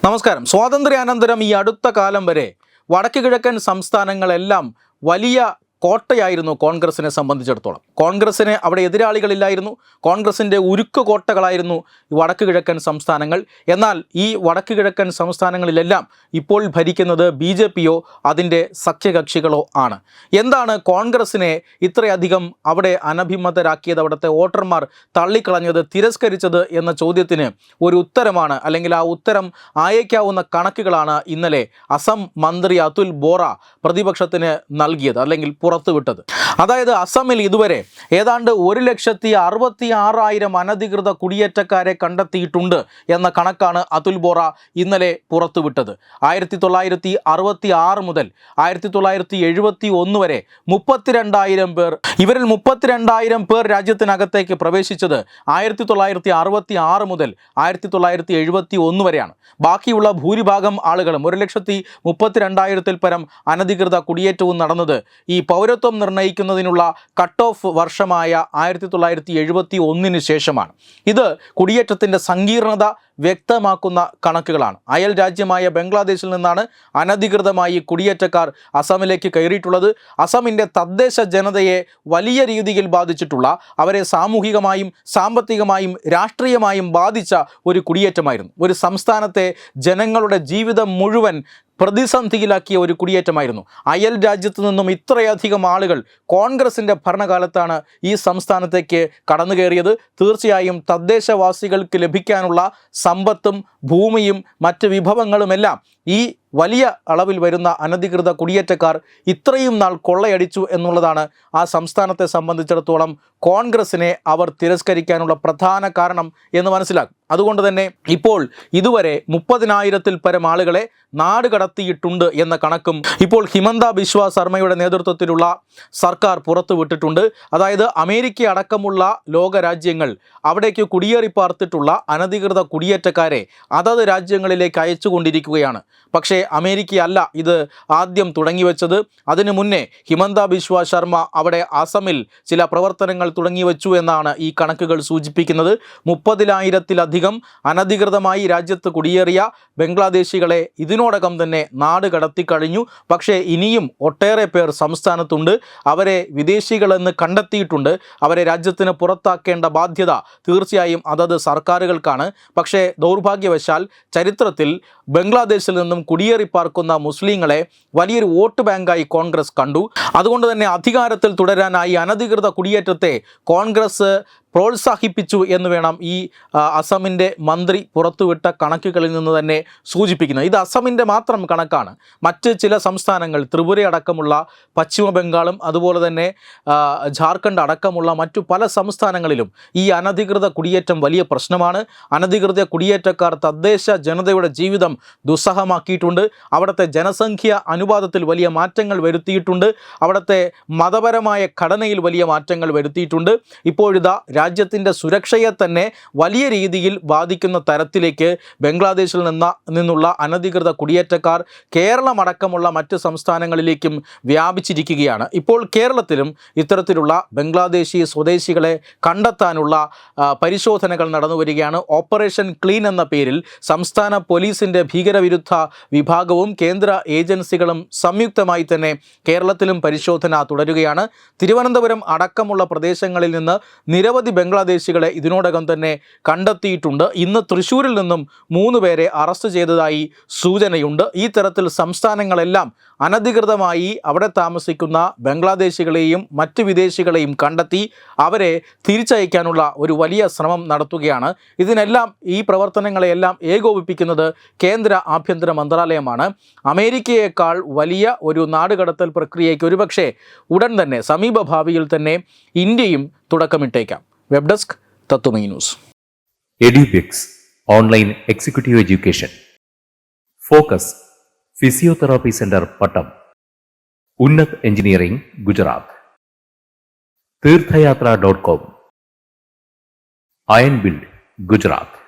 നമസ്കാരം. സ്വാതന്ത്ര്യാനന്തരം ഈ അടുത്ത കാലം വരെ വടക്ക് കിഴക്കൻ സംസ്ഥാനങ്ങളെല്ലാം വലിയ കോട്ടയായിരുന്നു കോൺഗ്രസിനെ സംബന്ധിച്ചിടത്തോളം. കോൺഗ്രസിന് അവിടെ എതിരാളികളില്ലായിരുന്നു. കോൺഗ്രസിൻ്റെ ഉരുക്ക് കോട്ടകളായിരുന്നു വടക്ക് കിഴക്കൻ സംസ്ഥാനങ്ങൾ. എന്നാൽ ഈ വടക്ക് കിഴക്കൻ സംസ്ഥാനങ്ങളിലെല്ലാം ഇപ്പോൾ ഭരിക്കുന്നത് BJPയോ അതിൻ്റെ സഖ്യകക്ഷികളോ ആണ്. എന്താണ് കോൺഗ്രസിനെ ഇത്രയധികം അവിടെ അനഭിമതരാക്കിയത്, അവിടുത്തെ വോട്ടർമാർ തള്ളിക്കളഞ്ഞത്, തിരസ്കരിച്ചത് എന്ന ചോദ്യത്തിന് ഒരു ഉത്തരമാണ്, അല്ലെങ്കിൽ ആ ഉത്തരം അയക്കാവുന്ന കണക്കുകളാണ് ഇന്നലെ അസം മന്ത്രി അതുൽ ബോറ പ്രതിപക്ഷത്തിന് നൽകിയത്, അല്ലെങ്കിൽ പുറത്തുവിട്ടത്. അതായത് അസമിൽ ഇതുവരെ ഏതാണ്ട് 1,66,000 അനധികൃത കുടിയേറ്റക്കാരെ കണ്ടെത്തിയിട്ടുണ്ട് എന്ന കണക്കാണ് അതുൽ ബോറ ഇന്നലെ പുറത്തുവിട്ടത്. 1966 മുതൽ 1971 വരെ 32,000 പേർ, ഇവരിൽ 32,000 പേർ രാജ്യത്തിനകത്തേക്ക് പ്രവേശിച്ചത് 1966 മുതൽ 1971 വരെയാണ്. ബാക്കിയുള്ള ഭൂരിഭാഗം ആളുകളും 1,32,000 പരം അനധികൃത കുടിയേറ്റവും നടന്നത് ഈ പൗരത്വം നിർണ്ണയിക്കുന്നതിനുള്ള കട്ട് ഓഫ് വർഷമായ 1971 ശേഷമാണ്. ഇത് കുടിയേറ്റത്തിൻ്റെ സങ്കീർണത വ്യക്തമാക്കുന്ന കണക്കുകളാണ്. അയൽ രാജ്യമായ ബംഗ്ലാദേശിൽ നിന്നാണ് അനധികൃതമായി കുടിയേറ്റക്കാർ അസമിലേക്ക് കയറിയിട്ടുള്ളത്. അസമിൻ്റെ തദ്ദേശ ജനതയെ വലിയ രീതിയിൽ ബാധിച്ചിട്ടുള്ള, അവരെ സാമൂഹികമായും സാമ്പത്തികമായും രാഷ്ട്രീയമായും ബാധിച്ച ഒരു കുടിയേറ്റമായിരുന്നു. ഒരു സംസ്ഥാനത്തെ ജനങ്ങളുടെ ജീവിതം മുഴുവൻ പ്രതിസന്ധിയിലാക്കിയ ഒരു കുടിയേറ്റമായിരുന്നു. അയൽ രാജ്യത്തു നിന്നും ഇത്രയധികം ആളുകൾ കോൺഗ്രസിൻ്റെ ഭരണകാലത്താണ് ഈ സംസ്ഥാനത്തേക്ക് കടന്നു കയറിയത്. തീർച്ചയായും തദ്ദേശവാസികൾക്ക് ലഭിക്കാനുള്ള സമ്പത്തും ഭൂമിയും മറ്റ് വിഭവങ്ങളുമെല്ലാം ഈ വലിയ അളവിൽ വരുന്ന അനധികൃത കുടിയേറ്റക്കാർ ഇത്രയും നാൾ കൊള്ളയടിച്ചു എന്നുള്ളതാണ് ആ സംസ്ഥാനത്തെ സംബന്ധിച്ചിടത്തോളം കോൺഗ്രസിനെ അവർ തിരസ്കരിക്കാനുള്ള പ്രധാന കാരണം എന്ന് മനസ്സിലാക്കും. അതുകൊണ്ട് തന്നെ ഇപ്പോൾ ഇതുവരെ 30,000 പരം ആളുകളെ നാട് കടത്തിയിട്ടുണ്ട് എന്ന കണക്കും ഇപ്പോൾ ഹിമന്ത ബിശ്വ ശർമ്മയുടെ നേതൃത്വത്തിലുള്ള സർക്കാർ പുറത്തുവിട്ടിട്ടുണ്ട്. അതായത് അമേരിക്ക അടക്കമുള്ള ലോകരാജ്യങ്ങൾ അവിടേക്ക് കുടിയേറി പാർത്തിട്ടുള്ള അനധികൃത കുടിയേറ്റക്കാരെ അതത് രാജ്യങ്ങളിലേക്ക് അയച്ചുകൊണ്ടിരിക്കുകയാണ്. പക്ഷേ അമേരിക്കയല്ല ഇത് ആദ്യം തുടങ്ങിവെച്ചത്. അതിനു മുന്നേ ഹിമന്ത ബിശ്വ ശർമ്മ അവിടെ അസമിൽ ചില പ്രവർത്തനങ്ങൾ തുടങ്ങിവെച്ചു എന്നാണ് ഈ കണക്കുകൾ സൂചിപ്പിക്കുന്നത്. 30,000-ലധികം അനധികൃതമായി രാജ്യത്ത് കുടിയേറിയ ബംഗ്ലാദേശികളെ ഇതിനോടകം തന്നെ നാട് കടത്തിക്കഴിഞ്ഞു. പക്ഷേ ഇനിയും ഒട്ടേറെ പേർ സംസ്ഥാനത്തുണ്ട്. അവരെ വിദേശികളെന്ന് കണ്ടെത്തിയിട്ടുണ്ട്. അവരെ രാജ്യത്തിന് പുറത്താക്കേണ്ട ബാധ്യത തീർച്ചയായും അതത് സർക്കാരുകൾക്കാണ്. പക്ഷേ ദൗർഭാഗ്യവശാൽ ചരിത്രത്തിൽ ബംഗ്ലാദേശിൽ നിന്നും കുടിയേറി പാർക്കുന്ന മുസ്ലിങ്ങളെ വലിയൊരു വോട്ട് ബാങ്കായി കോൺഗ്രസ് കണ്ടു. അതുകൊണ്ട് തന്നെ അധികാരത്തിൽ തുടരാനായി അനധികൃത കുടിയേറ്റത്തെ കോൺഗ്രസ് പ്രോത്സാഹിപ്പിച്ചു എന്ന് വേണം ഈ അസമിൻ്റെ മന്ത്രി പുറത്തുവിട്ട കണക്കുകളിൽ നിന്ന് തന്നെ സൂചിപ്പിക്കുന്നത്. ഇത് അസമിൻ്റെ മാത്രം കണക്കാണ്. മറ്റ് ചില സംസ്ഥാനങ്ങൾ, ത്രിപുര അടക്കമുള്ള, പശ്ചിമ ബംഗാളും അതുപോലെ തന്നെ ജാർഖണ്ഡ് അടക്കമുള്ള മറ്റു പല സംസ്ഥാനങ്ങളിലും ഈ അനധികൃത കുടിയേറ്റം വലിയ പ്രശ്നമാണ്. അനധികൃത കുടിയേറ്റക്കാർ തദ്ദേശ ജനതയുടെ ജീവിതം ദുസ്സഹമാക്കിയിട്ടുണ്ട്. അവിടുത്തെ ജനസംഖ്യ അനുപാതത്തിൽ വലിയ മാറ്റങ്ങൾ വരുത്തിയിട്ടുണ്ട്. അവിടുത്തെ മതപരമായ ഘടനയിൽ വലിയ മാറ്റങ്ങൾ വരുത്തിയിട്ടുണ്ട്. ഇപ്പോഴിതാ രാജ്യത്തിൻ്റെ സുരക്ഷയെ തന്നെ വലിയ രീതിയിൽ ബാധിക്കുന്ന തരത്തിലേക്ക് ബംഗ്ലാദേശിൽ നിന്നുള്ള അനധികൃത കുടിയേറ്റക്കാർ കേരളമടക്കമുള്ള മറ്റ് സംസ്ഥാനങ്ങളിലേക്കും വ്യാപിച്ചിരിക്കുകയാണ്. ഇപ്പോൾ കേരളത്തിലും ഇത്തരത്തിലുള്ള ബംഗ്ലാദേശി സ്വദേശികളെ കണ്ടെത്താനുള്ള പരിശോധനകൾ നടന്നു വരികയാണ്. ഓപ്പറേഷൻ ക്ലീൻ എന്ന പേരിൽ സംസ്ഥാന പോലീസിൻ്റെ ഭീകരവിരുദ്ധ വിഭാഗവും കേന്ദ്ര ഏജൻസികളും സംയുക്തമായി തന്നെ കേരളത്തിലും പരിശോധന തുടരുകയാണ്. തിരുവനന്തപുരം അടക്കമുള്ള പ്രദേശങ്ങളിൽ നിന്ന് നിരവധി ബംഗ്ലാദേശികളെ ഇതിനോടകം തന്നെ കണ്ടെത്തിയിട്ടുണ്ട്. ഇന്ന് തൃശ്ശൂരിൽ നിന്നും 3 പേരെ അറസ്റ്റ് ചെയ്തതായി സൂചനയുണ്ട്. ഈ തരത്തിൽ സംസ്ഥാനങ്ങളെല്ലാം അനധികൃതമായി അവിടെ താമസിക്കുന്ന ബംഗ്ലാദേശികളെയും മറ്റ് വിദേശികളെയും കണ്ടെത്തി അവരെ തിരിച്ചയക്കാനുള്ള ഒരു വലിയ ശ്രമം നടത്തുകയാണ്. ഈ പ്രവർത്തനങ്ങളെയെല്ലാം ഏകോപിപ്പിക്കുന്നത് കേന്ദ്ര ആഭ്യന്തര മന്ത്രാലയമാണ്. അമേരിക്കയേക്കാൾ വലിയ ഒരു നാടുകടത്തൽ പ്രക്രിയയ്ക്ക് ഒരുപക്ഷെ ഉടൻ തന്നെ സമീപഭാവിയിൽ തന്നെ ഇന്ത്യയും തുടക്കമിട്ടേക്കാം. Web desk Tatwamayi news. Edubix online executive education. Focus physiotherapy centre Pattom. Unnath engineering Gujarat. തീർത്ഥയാത്ര.com. Iron build Gujarat.